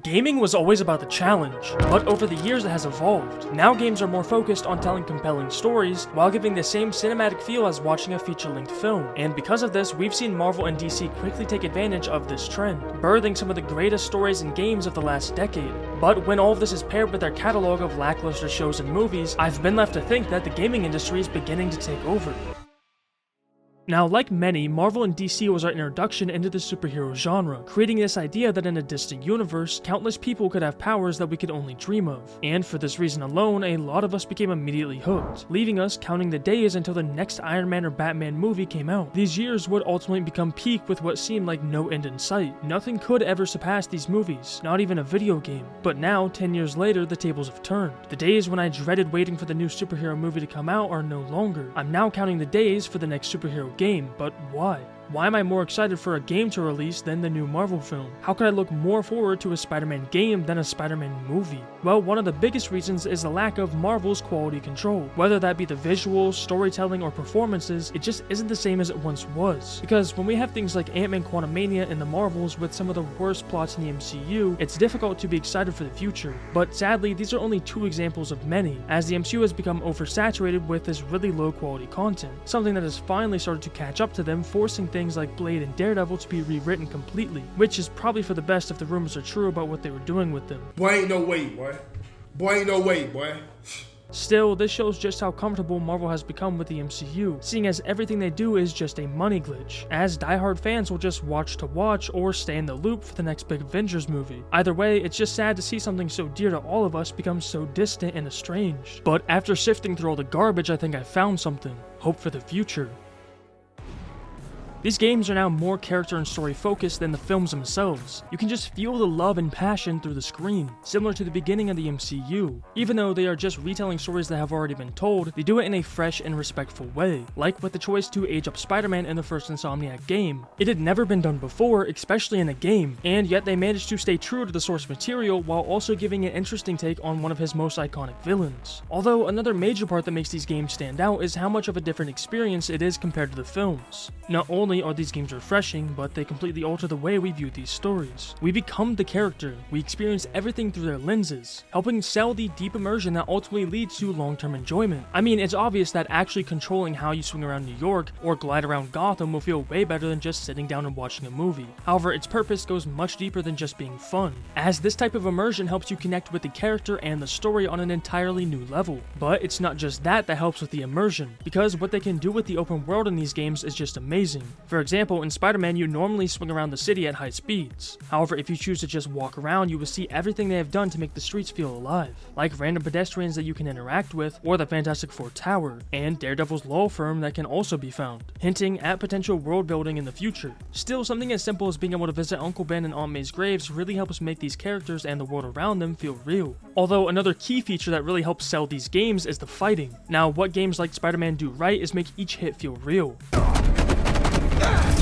Gaming was always about the challenge, but over the years it has evolved. Now games are more focused on telling compelling stories, while giving the same cinematic feel as watching a feature-length film. And because of this, we've seen Marvel and DC quickly take advantage of this trend, birthing some of the greatest stories in games of the last decade. But when all of this is paired with their catalog of lackluster shows and movies, I've been left to think that the gaming industry is beginning to take over. Now, like many, Marvel and DC was our introduction into the superhero genre, creating this idea that in a distant universe, countless people could have powers that we could only dream of. And for this reason alone, a lot of us became immediately hooked, leaving us counting the days until the next Iron Man or Batman movie came out. These years would ultimately become peak with what seemed like no end in sight. Nothing could ever surpass these movies, not even a video game. But now, 10 years later, the tables have turned. The days when I dreaded waiting for the new superhero movie to come out are no longer. I'm now counting the days for the next superhero game, but why? Why am I more excited for a game to release than the new Marvel film? How could I look more forward to a Spider-Man game than a Spider-Man movie? Well, one of the biggest reasons is the lack of Marvel's quality control. Whether that be the visuals, storytelling, or performances, it just isn't the same as it once was. Because when we have things like Ant-Man Quantumania and the Marvels with some of the worst plots in the MCU, it's difficult to be excited for the future. But sadly, these are only two examples of many, as the MCU has become oversaturated with this really low quality content, something that has finally started to catch up to them, forcing things like Blade and Daredevil to be rewritten completely, which is probably for the best if the rumors are true about what they were doing with them. Boy, ain't no way, boy. Boy, ain't no way, boy. Still, this shows just how comfortable Marvel has become with the MCU, seeing as everything they do is just a money glitch, as diehard fans will just watch to watch or stay in the loop for the next big Avengers movie. Either way, it's just sad to see something so dear to all of us become so distant and estranged. But after sifting through all the garbage, I think I found something. Hope for the future. These games are now more character and story focused than the films themselves. You can just feel the love and passion through the screen, similar to the beginning of the MCU. Even though they are just retelling stories that have already been told, they do it in a fresh and respectful way, like with the choice to age up Spider-Man in the first Insomniac game. It had never been done before, especially in a game, and yet they managed to stay true to the source material while also giving an interesting take on one of his most iconic villains. Although another major part that makes these games stand out is how much of a different experience it is compared to the films. Not only are these games refreshing, but they completely alter the way we view these stories. We become the character, we experience everything through their lenses, helping sell the deep immersion that ultimately leads to long-term enjoyment. I mean, it's obvious that actually controlling how you swing around New York or glide around Gotham will feel way better than just sitting down and watching a movie. However, its purpose goes much deeper than just being fun, as this type of immersion helps you connect with the character and the story on an entirely new level. But it's not just that helps with the immersion, because what they can do with the open world in these games is just amazing. For example, in Spider-Man, you normally swing around the city at high speeds. However, if you choose to just walk around, you will see everything they have done to make the streets feel alive, like random pedestrians that you can interact with, or the Fantastic Four Tower, and Daredevil's law firm that can also be found, hinting at potential world building in the future. Still, something as simple as being able to visit Uncle Ben and Aunt May's graves really helps make these characters and the world around them feel real. Although another key feature that really helps sell these games is the fighting. Now, what games like Spider-Man do right is make each hit feel real.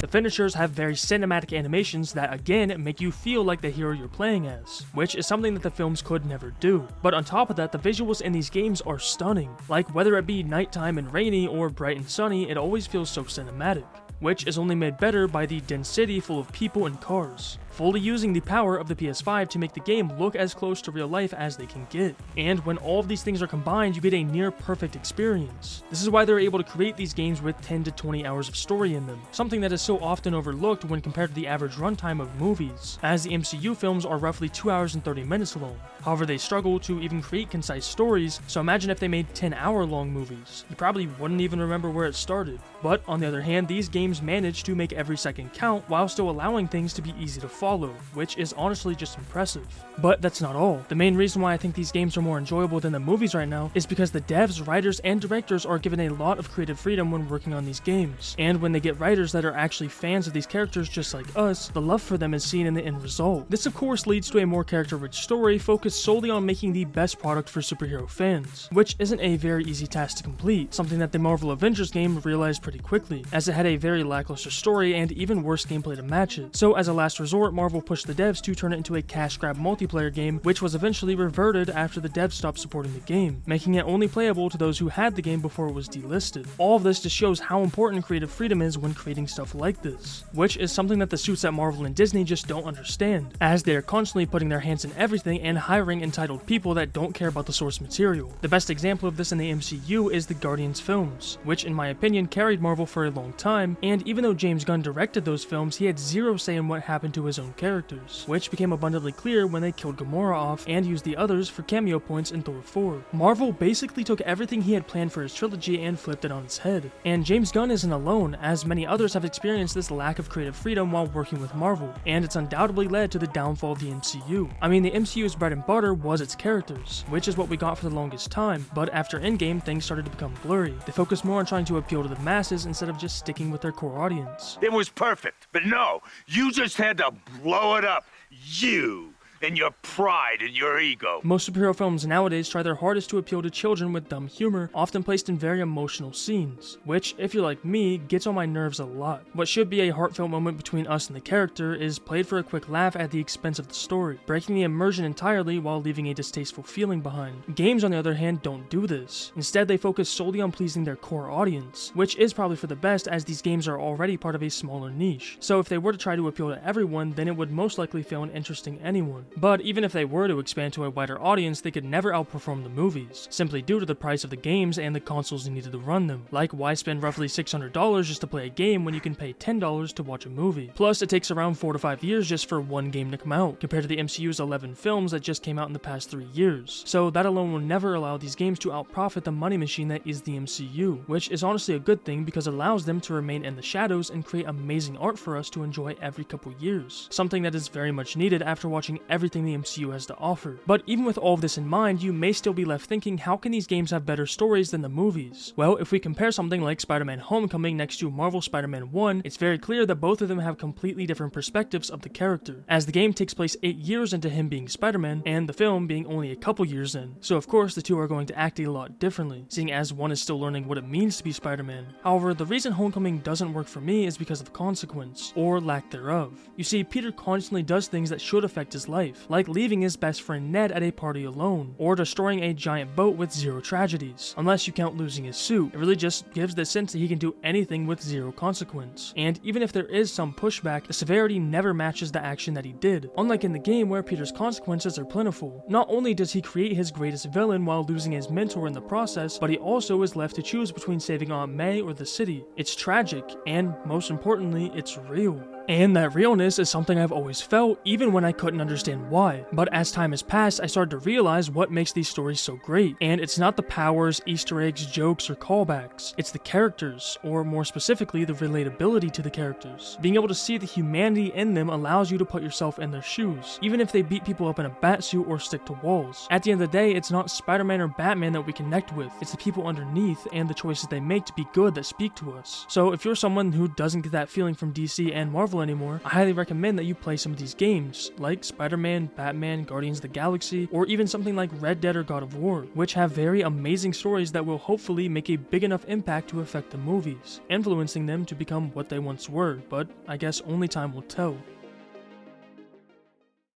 The finishers have very cinematic animations that again make you feel like the hero you're playing as, which is something that the films could never do. But on top of that, the visuals in these games are stunning. Like whether it be nighttime and rainy or bright and sunny, it always feels so cinematic, which is only made better by the dense city full of people and cars, fully using the power of the PS5 to make the game look as close to real life as they can get. And when all of these things are combined, you get a near perfect experience. This is why they're able to create these games with 10 to 20 hours of story in them, something that is so often overlooked when compared to the average runtime of movies, as the MCU films are roughly 2 hours and 30 minutes long. However, they struggle to even create concise stories, so imagine if they made 10-hour-long movies. You probably wouldn't even remember where it started. But on the other hand, these games manage to make every second count while still allowing things to be easy to follow, which is honestly just impressive. But that's not all. The main reason why I think these games are more enjoyable than the movies right now is because the devs, writers, and directors are given a lot of creative freedom when working on these games. And when they get writers that are actually fans of these characters just like us, the love for them is seen in the end result. This of course leads to a more character-rich story focused solely on making the best product for superhero fans, which isn't a very easy task to complete, something that the Marvel Avengers game realized pretty quickly, as it had a very lackluster story and even worse gameplay to match it. So as a last resort, Marvel pushed the devs to turn it into a cash grab multiplayer game, which was eventually reverted after the devs stopped supporting the game, making it only playable to those who had the game before it was delisted. All of this just shows how important creative freedom is when creating stuff like this, which is something that the suits at Marvel and Disney just don't understand, as they are constantly putting their hands in everything and hiring entitled people that don't care about the source material. The best example of this in the MCU is the Guardians films, which in my opinion carried Marvel for a long time, and even though James Gunn directed those films, he had zero say in what happened to his own characters, which became abundantly clear when they killed Gamora off and used the others for cameo points in Thor 4. Marvel basically took everything he had planned for his trilogy and flipped it on its head. And James Gunn isn't alone, as many others have experienced this lack of creative freedom while working with Marvel, and it's undoubtedly led to the downfall of the MCU. I mean, the MCU's bread and butter was its characters, which is what we got for the longest time, but after Endgame, things started to become blurry. They focused more on trying to appeal to the masses instead of just sticking with their core audience. It was perfect, but no, you just had to blow it up. You and your pride and your ego. Most superhero films nowadays try their hardest to appeal to children with dumb humor, often placed in very emotional scenes, which, if you're like me, gets on my nerves a lot. What should be a heartfelt moment between us and the character is played for a quick laugh at the expense of the story, breaking the immersion entirely while leaving a distasteful feeling behind. Games, on the other hand, don't do this. Instead, they focus solely on pleasing their core audience, which is probably for the best as these games are already part of a smaller niche. So if they were to try to appeal to everyone, then it would most likely fail in interesting anyone. But even if they were to expand to a wider audience, they could never outperform the movies, simply due to the price of the games and the consoles needed to run them. Like, why spend roughly $600 just to play a game when you can pay $10 to watch a movie? Plus, it takes around 4 to 5 years just for one game to come out, compared to the MCU's 11 films that just came out in the past 3 years. So that alone will never allow these games to outprofit the money machine that is the MCU, which is honestly a good thing because it allows them to remain in the shadows and create amazing art for us to enjoy every couple years, something that is very much needed after watching everything the MCU has to offer. But even with all of this in mind, you may still be left thinking, how can these games have better stories than the movies? Well, if we compare something like Spider-Man Homecoming next to Marvel Spider-Man 1, it's very clear that both of them have completely different perspectives of the character, as the game takes place 8 years into him being Spider-Man, and the film being only a couple years in. So of course the two are going to act a lot differently, seeing as one is still learning what it means to be Spider-Man. However, the reason Homecoming doesn't work for me is because of consequence, or lack thereof. You see, Peter constantly does things that should affect his life, like leaving his best friend Ned at a party alone, or destroying a giant boat with zero tragedies. Unless you count losing his suit, it really just gives the sense that he can do anything with zero consequence. And even if there is some pushback, the severity never matches the action that he did, unlike in the game where Peter's consequences are plentiful. Not only does he create his greatest villain while losing his mentor in the process, but he also is left to choose between saving Aunt May or the city. It's tragic, and most importantly, it's real. And that realness is something I've always felt, even when I couldn't understand why. But as time has passed, I started to realize what makes these stories so great. And it's not the powers, Easter eggs, jokes, or callbacks. It's the characters, or more specifically, the relatability to the characters. Being able to see the humanity in them allows you to put yourself in their shoes, even if they beat people up in a batsuit or stick to walls. At the end of the day, it's not Spider-Man or Batman that we connect with. It's the people underneath and the choices they make to be good that speak to us. So if you're someone who doesn't get that feeling from DC and Marvel anymore, I highly recommend that you play some of these games, like Spider-Man, Batman, Guardians of the Galaxy, or even something like Red Dead or God of War, which have very amazing stories that will hopefully make a big enough impact to affect the movies, influencing them to become what they once were, but I guess only time will tell.